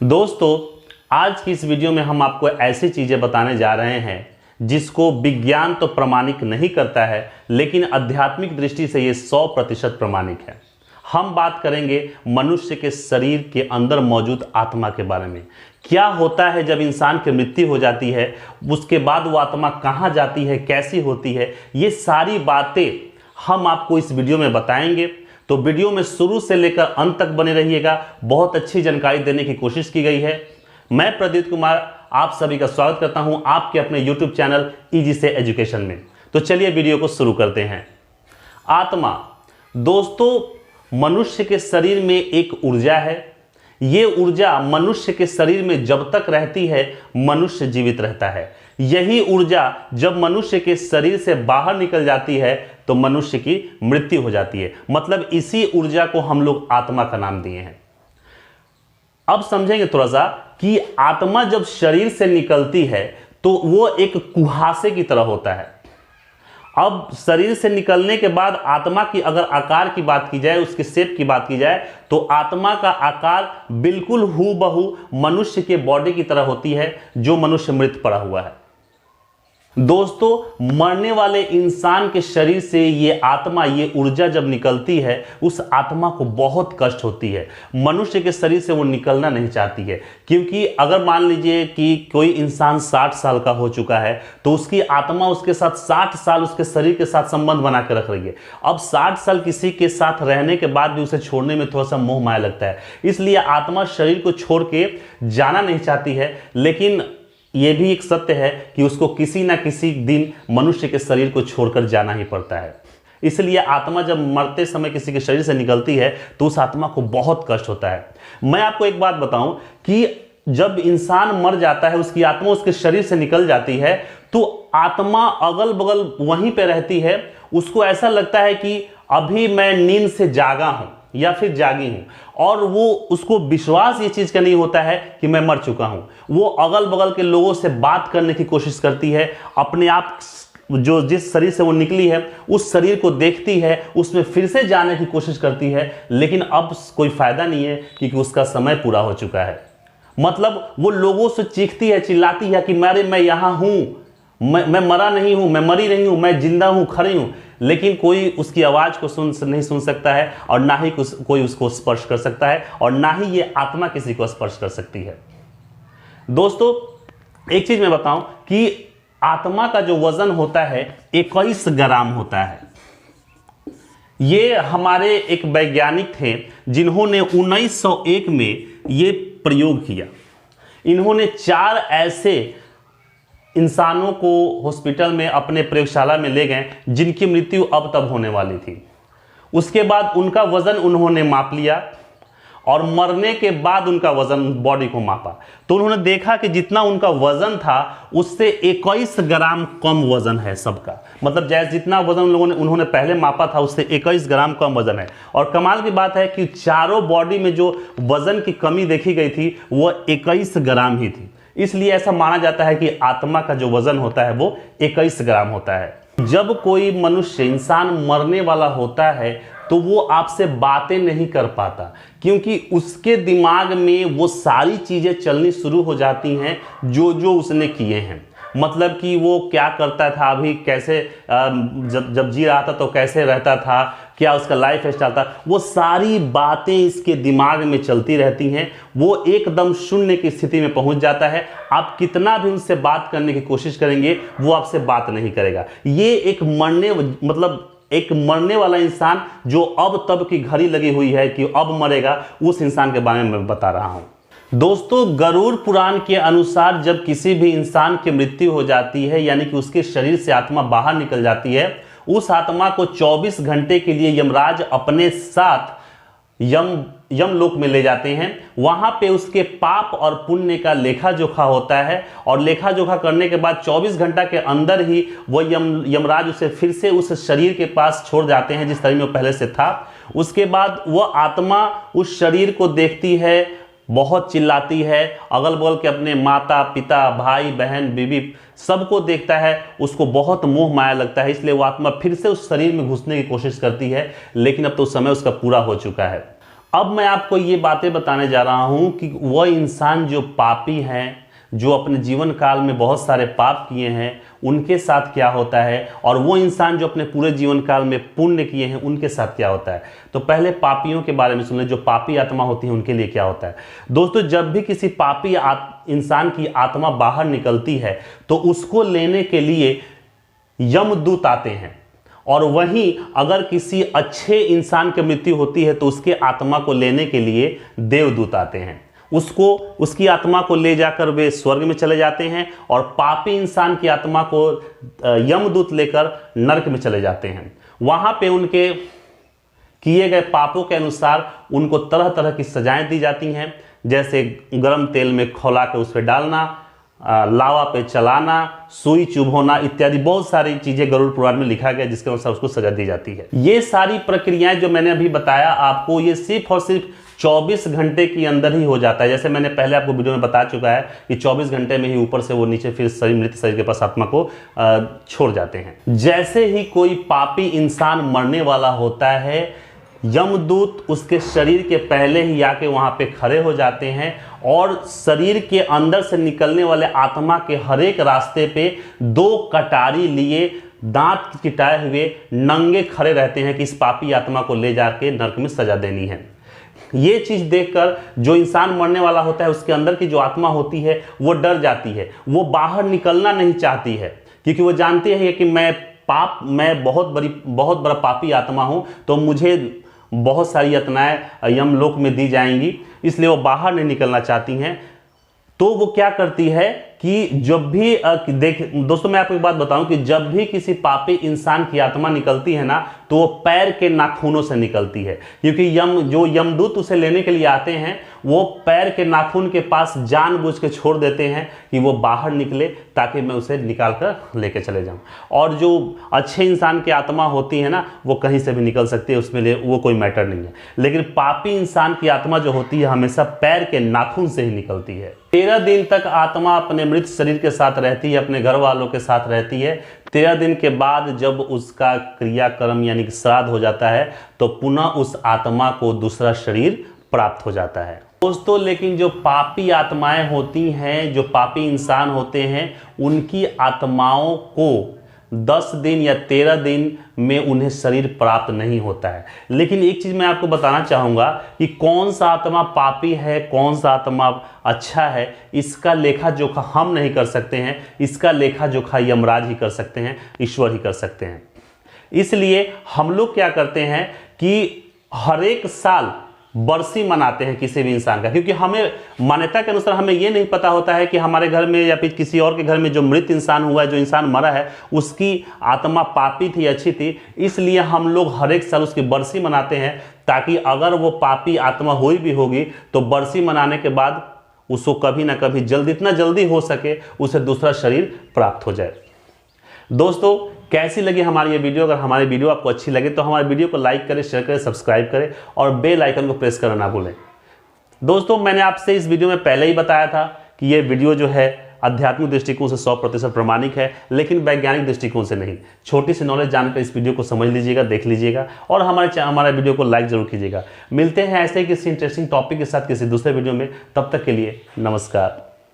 दोस्तों, आज की इस वीडियो में हम आपको ऐसी चीज़ें बताने जा रहे हैं जिसको विज्ञान तो प्रमाणिक नहीं करता है, लेकिन आध्यात्मिक दृष्टि से ये 100% प्रमाणिक है। हम बात करेंगे मनुष्य के शरीर के अंदर मौजूद आत्मा के बारे में। क्या होता है जब इंसान की मृत्यु हो जाती है, उसके बाद वो आत्मा कहाँ जाती है, कैसी होती है, ये सारी बातें हम आपको इस वीडियो में बताएंगे। तो वीडियो में शुरू से लेकर अंत तक बने रहिएगा। बहुत अच्छी जानकारी देने की कोशिश की गई है। मैं प्रदीप कुमार आप सभी का स्वागत करता हूं आपके अपने YouTube चैनल इजी से एजुकेशन में। तो चलिए वीडियो को शुरू करते हैं। आत्मा, दोस्तों, मनुष्य के शरीर में एक ऊर्जा है। ये ऊर्जा मनुष्य के शरीर में जब तक रहती है मनुष्य जीवित रहता है। यही ऊर्जा जब मनुष्य के शरीर से बाहर निकल जाती है तो मनुष्य की मृत्यु हो जाती है। मतलब इसी ऊर्जा को हम लोग आत्मा का नाम दिए हैं। अब समझेंगे थोड़ा सा कि आत्मा जब शरीर से निकलती है तो वो एक कुहासे की तरह होता है। अब शरीर से निकलने के बाद आत्मा की अगर आकार की बात की जाए, उसके शेप की बात की जाए, तो आत्मा का आकार बिल्कुल हूबहू मनुष्य के बॉडी की तरह होती है जो मनुष्य मृत पड़ा हुआ है। दोस्तों, मरने वाले इंसान के शरीर से ये आत्मा, ये ऊर्जा जब निकलती है, उस आत्मा को बहुत कष्ट होती है। मनुष्य के शरीर से वो निकलना नहीं चाहती है, क्योंकि अगर मान लीजिए कि कोई इंसान 60 साल का हो चुका है तो उसकी आत्मा उसके साथ 60 साल उसके शरीर के साथ संबंध बना के रख रही है। अब 60 साल किसी के साथ रहने के बाद भी उसे छोड़ने में थोड़ा सा मोह माया लगता है, इसलिए आत्मा शरीर को छोड़ के जाना नहीं चाहती है। लेकिन यह भी एक सत्य है कि उसको किसी ना किसी दिन मनुष्य के शरीर को छोड़कर जाना ही पड़ता है। इसलिए आत्मा जब मरते समय किसी के शरीर से निकलती है तो उस आत्मा को बहुत कष्ट होता है। मैं आपको एक बात बताऊं कि जब इंसान मर जाता है, उसकी आत्मा उसके शरीर से निकल जाती है, तो आत्मा अगल बगल वहीं पे रहती है। उसको ऐसा लगता है कि अभी मैं नींद से जागा हूं या फिर जागी हूं, और वो उसको विश्वास ये चीज का नहीं होता है कि मैं मर चुका हूं। वो अगल बगल के लोगों से बात करने की कोशिश करती है, अपने आप जो जिस शरीर से वो निकली है उस शरीर को देखती है, उसमें फिर से जाने की कोशिश करती है, लेकिन अब कोई फायदा नहीं है क्योंकि उसका समय पूरा हो चुका है। मतलब वो लोगों से चीखती है, चिल्लाती है कि मैं यहां हूं, मैं मरा नहीं हूं, मैं मरी नहीं हूं, मैं जिंदा हूं, खड़ी हूं, लेकिन कोई उसकी आवाज को नहीं सुन सकता है, और ना ही कोई उसको स्पर्श कर सकता है, और ना ही ये आत्मा किसी को स्पर्श कर सकती है। दोस्तों, एक चीज मैं बताऊं कि आत्मा का जो वजन होता है 21 ग्राम होता है। ये हमारे एक वैज्ञानिक थे जिन्होंने 1901 में ये प्रयोग किया। इन्होंने 4 ऐसे इंसानों को हॉस्पिटल में अपने प्रयोगशाला में ले गए जिनकी मृत्यु अब तब होने वाली थी। उसके बाद उनका वजन उन्होंने माप लिया, और मरने के बाद उनका वजन बॉडी को मापा, तो उन्होंने देखा कि जितना उनका वजन था उससे 21 ग्राम कम वजन है सबका। मतलब जैसे जितना वजन उन्होंने पहले मापा था उससे 21 ग्राम कम वजन है। और कमाल की बात है कि चारों बॉडी में जो वजन की कमी देखी गई थी वो 21 ग्राम ही थी। इसलिए ऐसा माना जाता है कि आत्मा का जो वजन होता है वो 21 ग्राम होता है। जब कोई मनुष्य, इंसान मरने वाला होता है तो वो आपसे बातें नहीं कर पाता, क्योंकि उसके दिमाग में वो सारी चीजें चलनी शुरू हो जाती हैं जो जो उसने किए हैं। मतलब कि वो क्या करता था, अभी कैसे जब जी रहा था तो कैसे रहता था, क्या उसका लाइफ स्टाइल था, वो सारी बातें इसके दिमाग में चलती रहती हैं। वो एकदम शून्य की स्थिति में पहुंच जाता है। आप कितना भी उनसे बात करने की कोशिश करेंगे वो आपसे बात नहीं करेगा। ये एक मरने वाला इंसान जो अब तब की घड़ी लगी हुई है कि अब मरेगा, उस इंसान के बारे में मैं बता रहा हूं। दोस्तों, गरुड़ पुराण के अनुसार जब किसी भी इंसान की मृत्यु हो जाती है, यानी कि उसके शरीर से आत्मा बाहर निकल जाती है, उस आत्मा को 24 घंटे के लिए यमराज अपने साथ यमलोक में ले जाते हैं। वहां पे उसके पाप और पुण्य का लेखा जोखा होता है, और लेखा जोखा करने के बाद 24 घंटा के अंदर ही वो यमराज उसे फिर से उस शरीर के पास छोड़ जाते हैं जिस शरीर में पहले से था। उसके बाद वह आत्मा उस शरीर को देखती है, बहुत चिल्लाती है, अगल बगल के अपने माता पिता, भाई बहन, बीवी सबको देखता है, उसको बहुत मोह माया लगता है, इसलिए वो आत्मा फिर से उस शरीर में घुसने की कोशिश करती है, लेकिन अब तो समय उसका पूरा हो चुका है। अब मैं आपको ये बातें बताने जा रहा हूं कि वह इंसान जो पापी हैं, जो अपने जीवन काल में बहुत सारे पाप किए हैं, उनके साथ क्या होता है, और वो इंसान जो अपने पूरे जीवन काल में पुण्य किए हैं उनके साथ क्या होता है। तो पहले पापियों के बारे में सुन ले, जो पापी आत्मा होती है उनके लिए क्या होता है। दोस्तों, जब भी किसी पापी इंसान की आत्मा बाहर निकलती है तो उसको लेने के लिए यमदूत आते हैं, और वहीं अगर किसी अच्छे इंसान की मृत्यु होती है तो उसके आत्मा को लेने के लिए देवदूत आते हैं। उसकी आत्मा को ले जाकर वे स्वर्ग में चले जाते हैं, और पापी इंसान की आत्मा को यमदूत लेकर नरक में चले जाते हैं। वहां पे उनके किए गए पापों के अनुसार उनको तरह तरह की सजाएं दी जाती हैं, जैसे गर्म तेल में खौला के उस पर डालना, लावा पे चलाना, सुई चुभोना इत्यादि बहुत सारी चीजें गरुड़ पुराण में लिखा गया, जिसके अनुसार उसको सजा दी जाती है। ये सारी प्रक्रियाएं जो मैंने अभी बताया आपको, ये सिर्फ और सिर्फ 24 घंटे के अंदर ही हो जाता है। जैसे मैंने पहले आपको वीडियो में बता चुका है कि 24 घंटे में ही ऊपर से वो नीचे फिर मृत शरीर के पास आत्मा को छोड़ जाते हैं। जैसे ही कोई पापी इंसान मरने वाला होता है, यमदूत उसके शरीर के पहले ही आके वहां पे खड़े हो जाते हैं, और शरीर के अंदर से निकलने वाले आत्मा के हर एक रास्ते पे 2 कटारी लिए दांत किटाए हुए नंगे खड़े रहते हैं कि इस पापी आत्मा को ले जाके नरक में सजा देनी है। ये चीज देखकर जो इंसान मरने वाला होता है, उसके अंदर की जो आत्मा होती है वो डर जाती है, वो बाहर निकलना नहीं चाहती है, क्योंकि वो जानती है कि मैं बहुत बड़ा पापी आत्मा हूं, तो मुझे बहुत सारी यातनाएं यमलोक में दी जाएंगी, इसलिए वो बाहर नहीं निकलना चाहती हैं। तो वो क्या करती है कि जब भी दोस्तों मैं आपको एक बात बताऊं कि जब भी किसी पापी इंसान की आत्मा निकलती है ना, तो वो पैर के नाखूनों से निकलती है, क्योंकि जो यमदूत उसे लेने के लिए आते हैं वो पैर के नाखून के पास जानबूझ के छोड़ देते हैं कि वो बाहर निकले, ताकि मैं उसे निकाल कर लेके चले जाऊं। और जो अच्छे इंसान की आत्मा होती है ना, वो कहीं से भी निकल सकती है, उसमें वो कोई मैटर नहीं है। लेकिन पापी इंसान की आत्मा जो होती है हमेशा पैर के नाखून से ही निकलती है। 13 दिन तक आत्मा अपने मृत शरीर के साथ रहती है, अपने घर वालों के साथ रहती है। 13 दिन के बाद जब उसका क्रियाक्रम यानी कि श्राद्ध हो जाता है, तो पुनः उस आत्मा को दूसरा शरीर प्राप्त हो जाता है। दोस्तों, लेकिन जो पापी आत्माएं होती हैं, जो पापी इंसान होते हैं, उनकी आत्माओं को 10 दिन या 13 दिन में उन्हें शरीर प्राप्त नहीं होता है। लेकिन एक चीज मैं आपको बताना चाहूंगा कि कौन सा आत्मा पापी है, कौन सा आत्मा अच्छा है, इसका लेखा जोखा हम नहीं कर सकते हैं। इसका लेखा जोखा यमराज ही कर सकते हैं, ईश्वर ही कर सकते हैं। इसलिए हम लोग क्या करते हैं कि हर एक साल बरसी मनाते हैं किसी भी इंसान का, क्योंकि हमें मान्यता के अनुसार हमें यह नहीं पता होता है कि हमारे घर में या फिर किसी और के घर में जो मृत इंसान हुआ है, जो इंसान मरा है, उसकी आत्मा पापी थी, अच्छी थी। इसलिए हम लोग हर एक साल उसकी बरसी मनाते हैं, ताकि अगर वो पापी आत्मा हुई भी होगी तो बरसी मनाने के बाद उसको कभी ना कभी जितना जल्दी हो सके उसे दूसरा शरीर प्राप्त हो जाए। दोस्तों, कैसी लगी हमारी ये वीडियो? अगर हमारी वीडियो आपको अच्छी लगे तो हमारे वीडियो को लाइक करें, शेयर करें, सब्सक्राइब करें और बेल आइकन को प्रेस करना ना भूलें। दोस्तों, मैंने आपसे इस वीडियो में पहले ही बताया था कि ये वीडियो जो है आध्यात्मिक दृष्टिकोण से 100% प्रमाणिक है, लेकिन वैज्ञानिक दृष्टिकोण से नहीं। छोटी सी नॉलेज जानकर इस वीडियो को समझ लीजिएगा, देख लीजिएगा, और हमारे वीडियो को लाइक जरूर कीजिएगा। मिलते हैं ऐसे किसी इंटरेस्टिंग टॉपिक के साथ किसी दूसरे वीडियो में। तब तक के लिए नमस्कार।